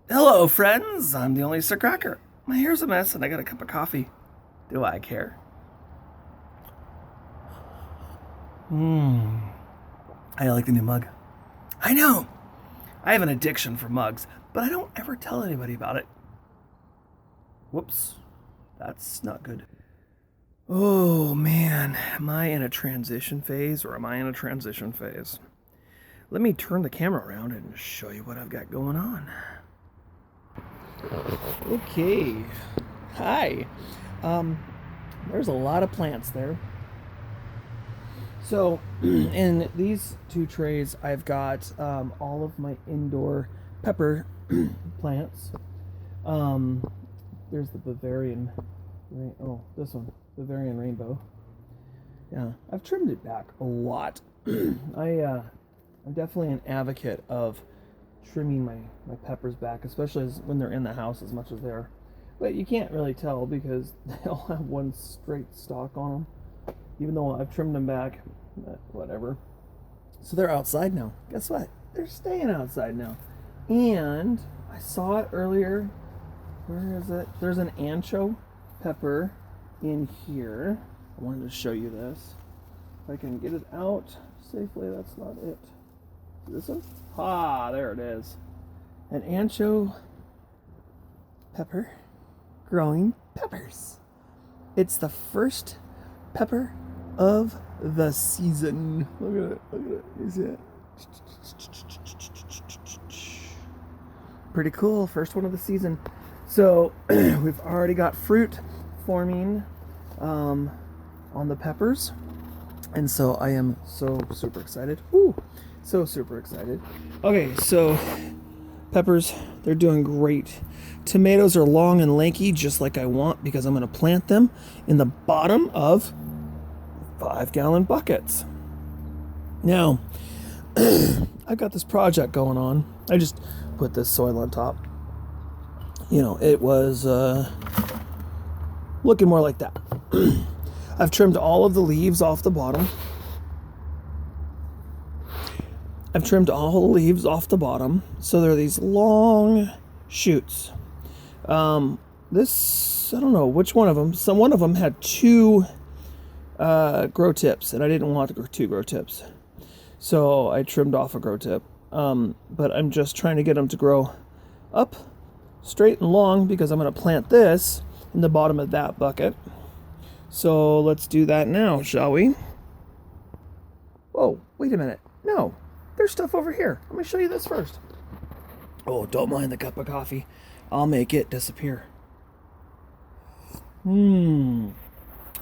Hello, friends. I'm the only Sir Cracker. My hair's a mess and I got a cup of coffee. Do I care? I like the new mug. I know. I have an addiction for mugs, but I don't ever tell anybody about it. Whoops. That's not good. Oh man, am I in a transition phase or am I in a transition phase? Let me turn the camera around and show you what I've got going on. Okay. Hi. There's a lot of plants there. So, in these two trays, I've got all of my indoor pepper plants. There's the Bavarian. This one, Bavarian Rainbow. Yeah, I've trimmed it back a lot. I'm definitely an advocate of trimming my peppers back, especially when they're in the house as much as they are. But you can't really tell because they all have one straight stalk on them. Even though I've trimmed them back, whatever. So they're outside now. Guess what? They're staying outside now. And I saw it earlier. Where is it? There's an ancho pepper in here. I wanted to show you this. If I can get it out safely, that's not it. This one? There it is. An ancho pepper growing peppers. It's the first pepper of the season. Look at it. Look at it. You see it? Pretty cool. First one of the season. So we've already got fruit forming on the peppers. And so I am so super excited. So super excited. Okay, so peppers, they're doing great. Tomatoes are long and lanky, just like I want, because I'm going to plant them in the bottom of 5-gallon buckets. Now, I've got this project going on. I just put this soil on top. You know, it was looking more like that. I've trimmed all of the leaves off the bottom. So there are these long shoots. This, I don't know which one of them. One of them had 2 grow tips, and I didn't want 2 grow tips. So I trimmed off a grow tip. But I'm just trying to get them to grow up straight and long because I'm going to plant this in the bottom of that bucket. So let's do that now, shall we? Whoa, wait a minute. No, there's stuff over here. Let me show you this first. Oh, don't mind the cup of coffee. I'll make it disappear. All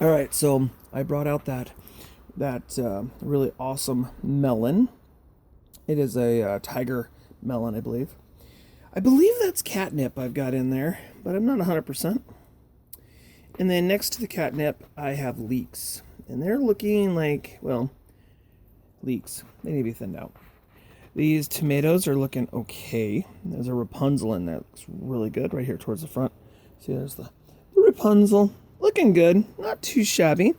right, so I brought out that really awesome melon. It is a tiger melon, I believe. I believe that's catnip I've got in there, but I'm not 100%. And then next to the catnip, I have leeks. And they're looking like, well, leeks. They need to be thinned out. These tomatoes are looking okay. There's a Rapunzel in there. That looks really good right here towards the front. See, there's the Rapunzel. Looking good. Not too shabby.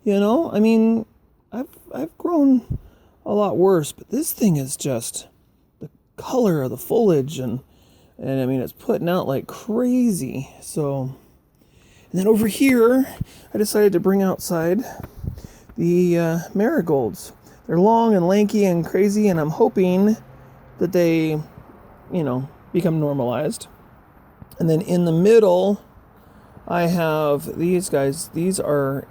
You know, I mean, I've grown a lot worse, but this thing is just the color of the foliage and I mean, it's putting out like crazy. So, and then over here, I decided to bring outside the marigolds. They're long and lanky and crazy, and I'm hoping that they, become normalized. And then in the middle, I have these guys. These are what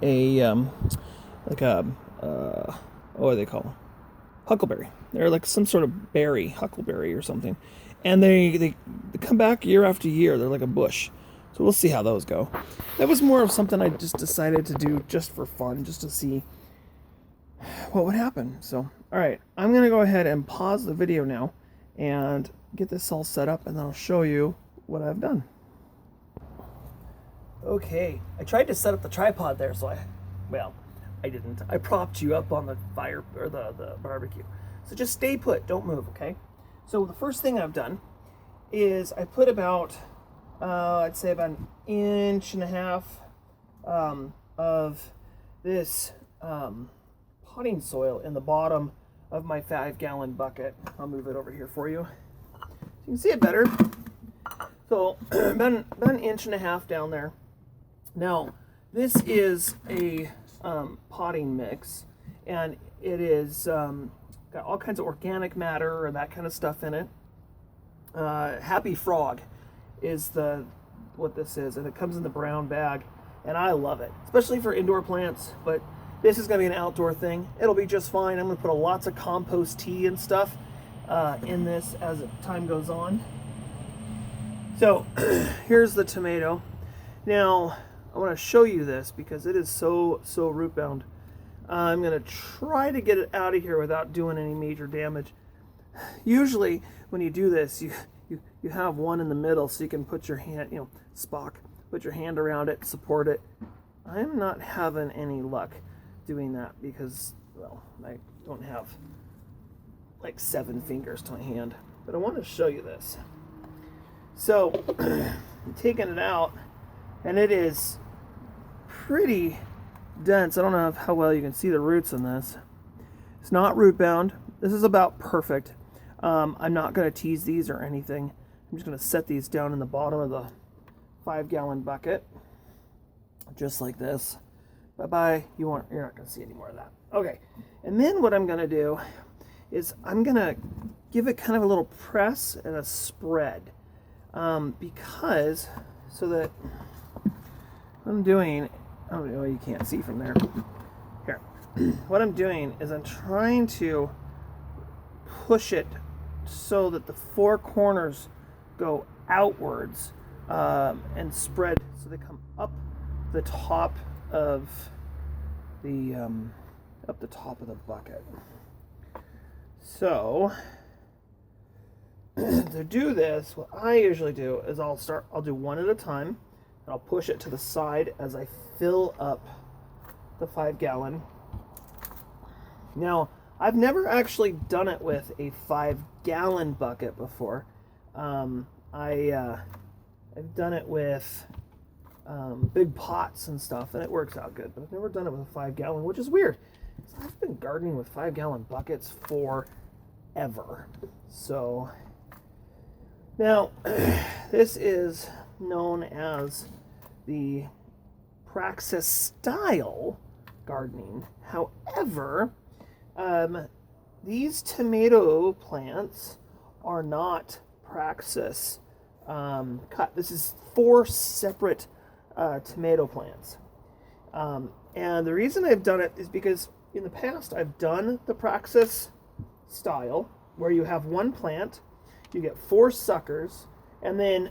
do they call them? Huckleberry. They're like some sort of berry, huckleberry or something. And they come back year after year. They're like a bush. So we'll see how those go. That was more of something I just decided to do just for fun, just to see what would happen. So, all right, I'm going to go ahead and pause the video now and get this all set up, and then I'll show you what I've done. Okay, I tried to set up the tripod there, so I didn't. I propped you up on the fire, or the barbecue. So just stay put, don't move, okay? So the first thing I've done is I put about, I'd say about 1.5 inches of this potting soil in the bottom of my 5-gallon bucket. I'll move it over here for you so you can see it better. So about an inch and a half down there. Now this is a potting mix, and it is got all kinds of organic matter or that kind of stuff in it. Happy Frog is what this is, and it comes in the brown bag, and I love it, especially for indoor plants. But this is going to be an outdoor thing. It'll be just fine. I'm going to put lots of compost tea and stuff in this as time goes on. So here's the tomato. Now I want to show you this because it is so root bound. I'm going to try to get it out of here without doing any major damage. Usually when you do this, you have one in the middle so you can put your hand, Spock, put your hand around it, support it. I'm not having any luck doing that because, well, I don't have like 7 fingers to my hand. But I want to show you this. So I'm taking it out, and it is pretty dense. I don't know how well you can see the roots in this. It's not root bound. This is about perfect. I'm not going to tease these or anything. I'm just going to set these down in the bottom of the 5-gallon bucket, just like this. Bye-bye. You're not going to see any more of that. Okay. And then what I'm going to do is I'm going to give it kind of a little press and a spread, because so that what I'm doing, I don't know, you can't see from there. Here. What I'm doing is I'm trying to push it so that the 4 corners go outwards and spread so they come up the top of the bucket. So to do this, what I usually do is I'll do one at a time, and I'll push it to the side as I fill up the 5-gallon. Now, I've never actually done it with a 5-gallon bucket before. I've done it with big pots and stuff, and it works out good. But I've never done it with a 5-gallon, which is weird. I've been gardening with 5-gallon buckets forever. So now this is known as the Praxis style gardening. However, these tomato plants are not Praxis cut. This is 4 separate tomato plants. And the reason I've done it is because in the past I've done the Praxis style where you have one plant, you get 4 suckers, and then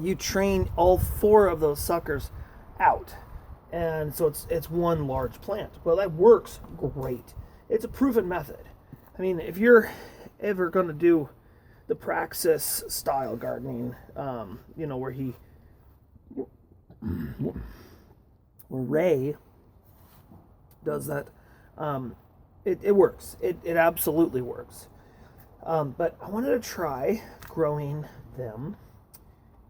you train all 4 of those suckers out. And so it's one large plant. Well, that works great. It's a proven method. I mean, if you're ever going to do the Praxis style gardening, where Ray does that, it works. It absolutely works. But I wanted to try growing them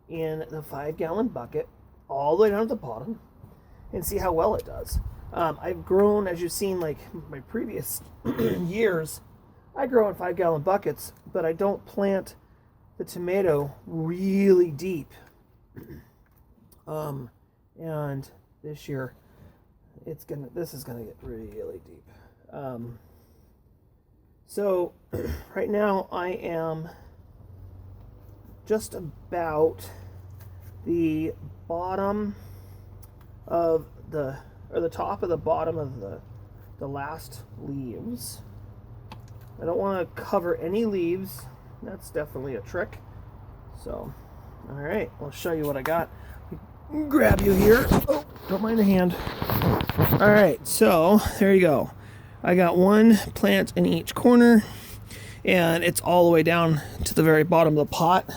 in the 5-gallon bucket all the way down to the bottom and see how well it does. I've grown, as you've seen, like my previous years, I grow in 5-gallon buckets, but I don't plant the tomato really deep. And this year, this is gonna get really deep. So right now I am just about the bottom of the top of the bottom of the last leaves. I don't want to cover any leaves. That's definitely a trick. So, all right, I'll show you what I got. Grab you here. Oh, don't mind the hand. All right, so there you go. I got one plant in each corner, and it's all the way down to the very bottom of the pot.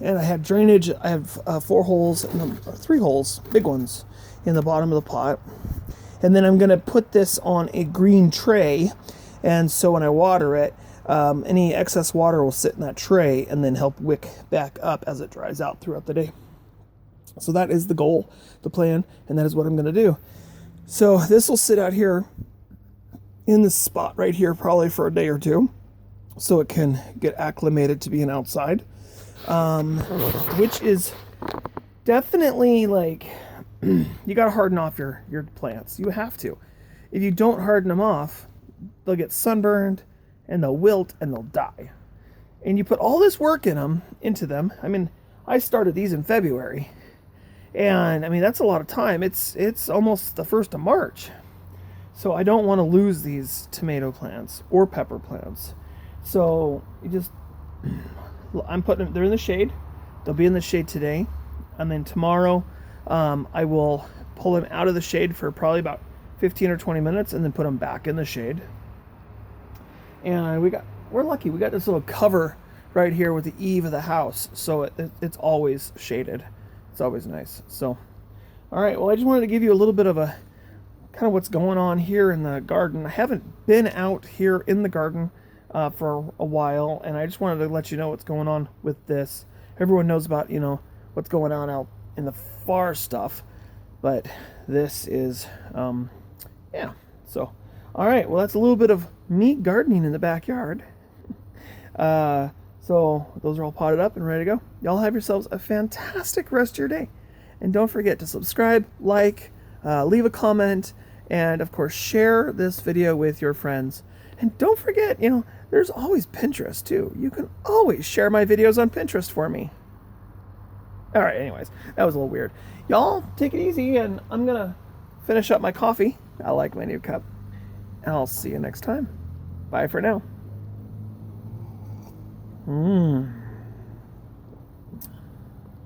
And I have drainage. I have 4 holes, 3 holes, big ones, in the bottom of the pot. And then I'm going to put this on a green tray, and so when I water it, any excess water will sit in that tray and then help wick back up as it dries out throughout the day. So that is the goal, the plan, and that is what I'm going to do. So this will sit out here in this spot right here probably for a day or two, so it can get acclimated to being outside, which is definitely like you got to harden off your plants. You have to. If you don't harden them off, they'll get sunburned and they'll wilt and they'll die. And you put all this work into them. I mean, I started these in February, and I mean that's a lot of time. It's almost the 1st of March, so I don't want to lose these tomato plants or pepper plants. So I'm putting them. They're in the shade. They'll be in the shade today, and then tomorrow I will pull them out of the shade for probably about 15 or 20 minutes, and then put them back in the shade. And we're lucky. We got this little cover right here with the eave of the house, so it's always shaded. It's always nice. So, all right. Well, I just wanted to give you a little bit of a kind of what's going on here in the garden. I haven't been out here in the garden for a while, and I just wanted to let you know what's going on with this. Everyone knows about what's going on out in the far stuff, but this is yeah. So, all right. Well, that's a little bit of me gardening in the backyard. So those are all potted up and ready to go. Y'all have yourselves a fantastic rest of your day. And don't forget to subscribe, like, leave a comment, and of course share this video with your friends. And don't forget, there's always Pinterest too. You can always share my videos on Pinterest for me. All right, anyways, that was a little weird. Y'all take it easy, and I'm going to finish up my coffee. I like my new cup. And I'll see you next time. Bye for now.